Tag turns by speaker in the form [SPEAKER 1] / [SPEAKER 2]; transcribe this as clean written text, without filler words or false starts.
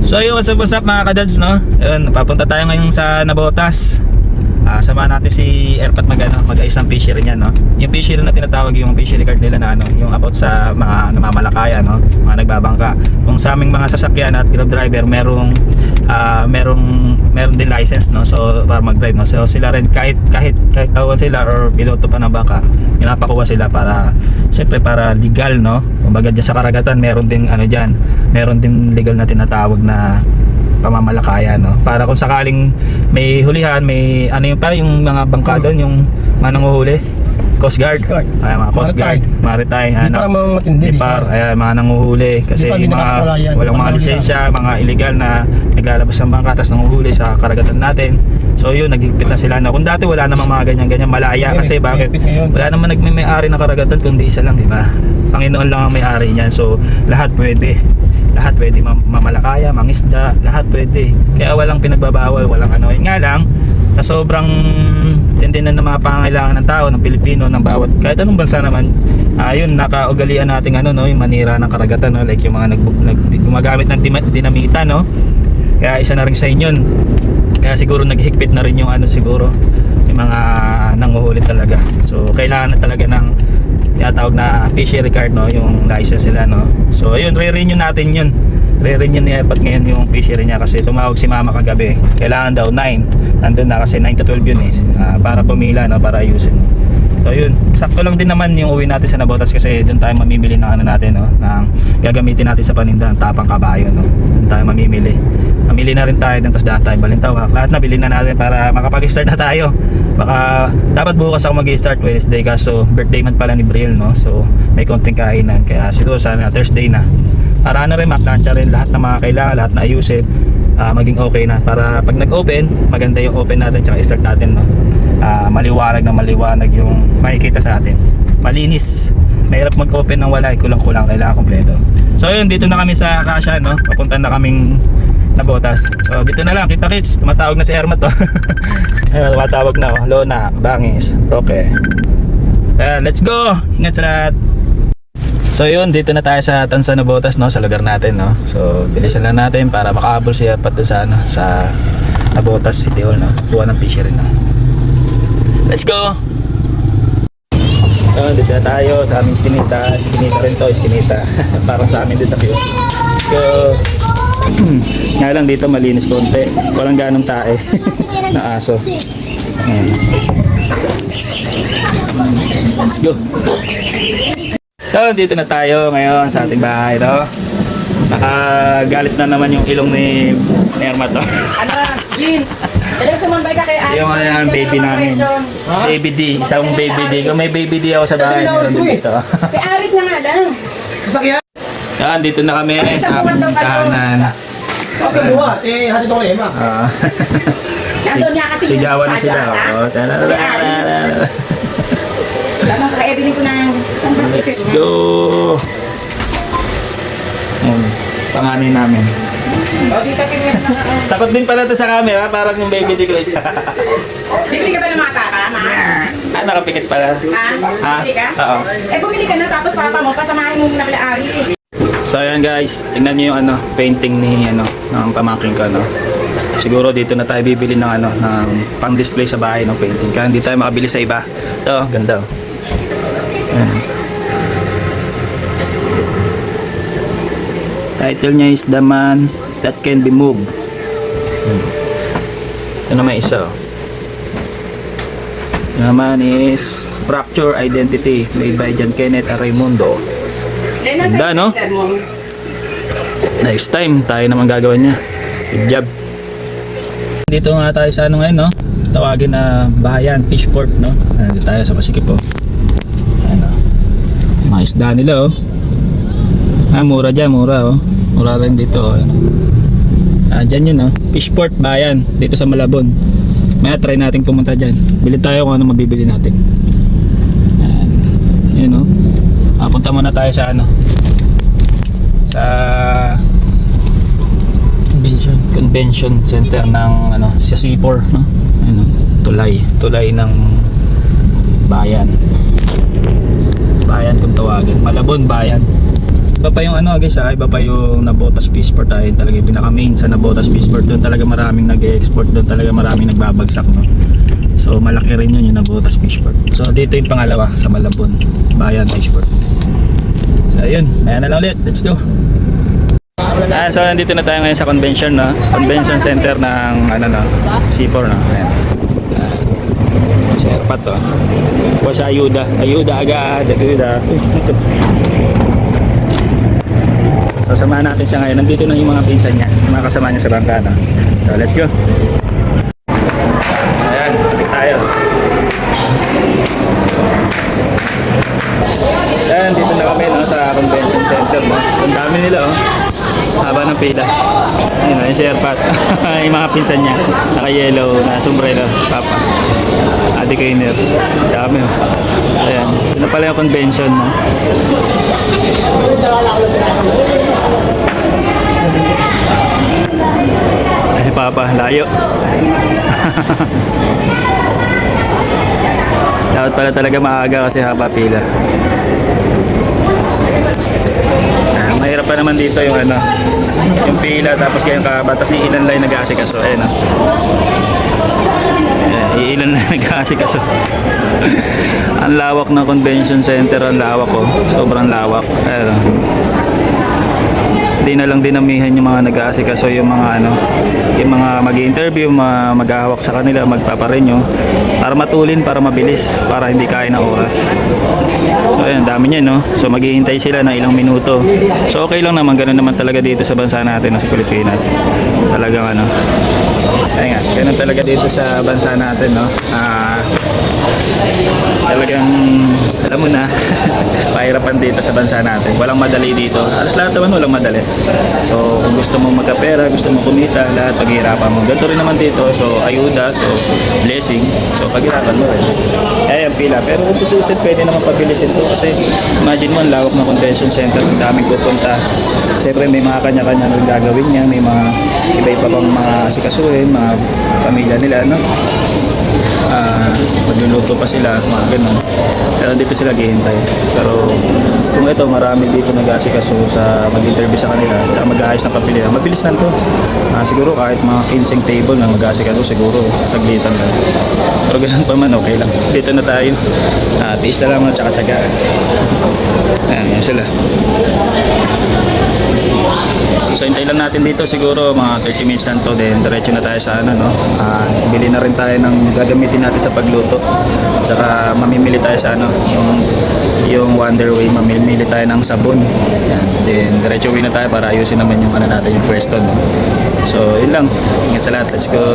[SPEAKER 1] So yung what's up mga kadads, no? Ayun, papunta tayo ngayon sa Nabotas. Samahan natin si Erpat mag-ayos ng fishery niya, no? Yung fishery na tinatawag, yung fishery card nila na ano, yung about sa mga namamalakaya, no? Mga nagbabangka. Kung sa aming mga sasakyan at grab driver, merong din license, no? So para mag-drive, no? So sila rin kahit tawag sila or piloto pa ng bangka, pinapakuha sila para syempre para legal, no? Kumbaga diyan sa karagatan, meron din ano diyan, meron din legal na tinatawag na pamamalakaya, no? Para kung sakaling may hulihan, may ano yung pa yung mga bangka doon, yung mga nanguhuli, Coast Guard, ay mga Coast Guard, Maritime, ano, Dipar, ay mga nanguhuli kasi mga walang mga lisensya, mga illegal na naglalabas ng bangka tapos nanguhuli sa karagatan natin. So yun, naghigpit na sila na. Kung dati wala namang mga ganyan-ganyan, malaya kasi bakit? Wala naman nagmay-ari ng karagatan kundi isa lang, di ba? Panginoon lang ang may-ari niyan. So lahat pwede. Lahat pwede mamalakaya, mangisda, lahat pwede. Kaya walang pinagbabawal, walang ano. Nga lang, sa sobrang tindi na ng mga pangangailangan ng tao, ng Pilipino, ng bawat, kahit anong bansa naman, yun, nakaugalian natin ano, no, yung manira ng karagatan, no, like yung mga gumagamit ng dinamita, no. Kaya isa na rin sa inyo. Kaya siguro naghigpit na rin yung ano, siguro yung mga nanguhuli talaga. So kailangan na talaga ng tinatawag na fishery card, no, yung license nila, no. So ayun, re-renew natin yun. Re-renew ni Erpat ngayon yung fishery niya kasi tumawag si mama kagabi. Kailangan daw 9. Nandun na kasi 9 to 12 yun para pumila, no, para ayusin. So yun, sakto lang din naman yung uwi natin sa Nabotas kasi doon tayo mamimili ng ano natin, no, ng gagamitin natin sa paninda, tapang kabayo, no. Doon tayo mamimili. Mamili na rin tayo doon, tapos daan tayo Balintawak. Lahat na bilhin na natin para makapag-start na tayo. Baka dapat bukas ako mag-start Wednesday kaso birthday man pala ni Briel, no. So may konting kainan kaya siguro sana Thursday na. Para ano rin, maplansya rin lahat ng mga kailangan, lahat na ayusin, maging okay na para pag nag-open, maganda yung open natin tsaka start natin, no. Maliwanag na maliwanag yung makikita sa atin, malinis. Mahirap mag-open ng wala, kulang-kulang, kailangan kompleto. So yun, dito na kami sa Acacia, no. Papunta na kaming Nabotas. So dito na lang, kita kits, tumatawag na si Ermat, to. Ayun, tumatawag na, oh. Lona, Bangis, okay. Let's go, ingat sa lahat. So yun, dito na tayo sa Tansa Nabotas, no, sa lugar natin, no. So bilisan lang natin para makaabol si Erpat doon sa ano, sa Nabotas City Hall, no. Kuha ng fishery, no. Let's go. Dito na tayo sa aming Skinita. Skinita rin to, Skinita. Parang sa amin din sa Pius. Let's go. Nga lang dito malinis konti. Walang ganong tae na aso. Let's go. So dito na tayo ngayon sa ating bahay, no? Nakagalit na naman yung ilong ni Ermat, to.
[SPEAKER 2] Ano, Jin? Dalag sumambay ka kay Aris.
[SPEAKER 1] Yung ano, baby namin. Baby D, isang baby D. Kung may baby D ako sa bahay, meron din dito.
[SPEAKER 2] Kay Aris na nga lang.
[SPEAKER 3] Sasakyan?
[SPEAKER 1] Yan, dito na kami sa aming tahanan.
[SPEAKER 3] Ako sa buhat, hatid ako ni Emma.
[SPEAKER 2] Nandun niya kasi yung
[SPEAKER 1] Sigawan na sila.
[SPEAKER 2] Tanong ka, Evelyn ko ng
[SPEAKER 1] Let's go. Panganay namin.
[SPEAKER 2] O, dito pinira na nga.
[SPEAKER 1] Takot din pala ito sa camera, parang yung baby D ko isa.
[SPEAKER 2] Bibili ka ba ng mga kaka?
[SPEAKER 1] Nakapikit pala.
[SPEAKER 2] Bibili ka?
[SPEAKER 1] Oo.
[SPEAKER 2] Bumili ka na tapos papa mo, pasamahin mo muna pala Aris.
[SPEAKER 1] So ayan guys, tingnan niyo yung ano, painting ni ano, ng pamangkin ko, no. Siguro dito na tayo bibili ng ano, ng pang-display sa bahay ng painting. Kaya hindi tayo makabili sa iba. Ito, ganda. Title niya is The Man That Can Be Moved. Ito naman isa. Ito naman is Fracture Identity, made by John Kenneth Raimundo. Ganda, no? Next time, tayo naman gagawin niya. Good job. Dito nga tayo sa ano ngayon, no? Tawagin na bahayan, Fishport, no? Dito tayo sa Masikip, oh. Ano? Yung mga isda nila, oh. Mura dyan, mura, oh. Mura rin dito, oh. Dyan yun, oh. Fishport, bayan, dito sa Malabon. Maya try natin pumunta dyan. Bili tayo kung ano mabibili natin. Yan, oh. Punta muna tayo sa ano, sa convention center ng ano, sa Sipor, no? Ano, tulay ng bayan kung tawagin, Malabon bayan. Iba pa yung ano guys iba pa yung Nabotas Fishport tayo talaga yung pinaka main sa Nabotas Fishport. Doon talaga maraming nag-export, doon talaga maraming nagbabagsak, no? So malaki rin yun yung Nabotas Fishport. So dito yung pangalawa sa Malabon Bayan Fishport. So ayun, ayan na lang ulit, let's go. Ayan, so nandito na tayo ngayon sa convention, no? Convention center ng ano, no? C4, no? Ayan. Si Erpat, to. O sa Ayuda agad, Ayuda. So samahan natin siya ngayon. Nandito na yung mga pinsan niya, yung mga kasama niya sa bangka, no? So let's go. Ayan, balik tayo. Ayan, dito na kami, no, sa convention center, no? Ang dami nila, oh. Haba ng pila. Ayun, yung si Erpat. Yung mga pinsan niya. Naka-yellow na sombrero. Papa. Ate Kainer. Dami, oh. Ayan. Ito na pala yung convention, no? Ay, Papa. Layo. Dapat pala talaga maaga kasi haba pila. Mahirap pa naman dito yung ano, yung pila tapos ganyan kahaba, tapos iilan lang yung nag-aasikaso. Ayun, no? Iilan lang nag-aasikaso. Ang lawak ng convention center, ang lawak, oh. Sobrang lawak. Ayun, no? Hindi na lang dinamihan yung mga nag-aasikaso, yung mga ano, yung mga mag-i-interview, mag-ahawak sa kanila, magpaparenyo para matulin, para mabilis, para hindi kain ng oras. So ayun, dami niya, no? So maghihintay sila ng ilang minuto. So okay lang naman, ganun naman talaga dito sa bansa natin, no, sa Pilipinas. Talagang ano, ayun nga, ganun talaga dito sa bansa natin, no? Talagang alam mo na pahirapan dito sa bansa natin, walang madali dito, halos lahat naman walang madali. So kung gusto mo magkapera, gusto mo kumita, lahat paghihirapan mo. Ganito rin naman dito, so ayuda, so blessing, so paghirapan mo rin. Ang pila, pero kung tutusin pwede naman pabilisin to kasi imagine mo ang lawak ng convention center, ang daming pupunta. Siyempre may mga kanya-kanya na gagawin niya, may mga iba-iba pang mga asikasuhin, mga pamilya nila, no? Magluluto pa sila, mga ganun. Pero hindi pa sila ghihintay. Pero kung ito, marami dito nag-aasikaso sa mag-interview sa kanila at mag-aayos ng papilihan. Mabilis lang to. Siguro kahit mga 15 table na mag-aasikaso, siguro saglitan lang. Pero ganun pa man, okay lang. Dito na tayo. Tiis na lang mga tsaka-tsaga. Ayan, yan sila. So hintay lang natin dito siguro mga 30 minutes lang to, then diretso na tayo sa ano, no? Bili na rin tayo ng gagamitin natin sa pagluto. Saka mamimili tayo sa ano, yung Wonderway, mamimili tayo ng sabon. Yan. Then diretso uwi na tayo para ayusin naman yung ano natin, yung pwesto, no? So yun lang. Ingat sa lahat. Let's go.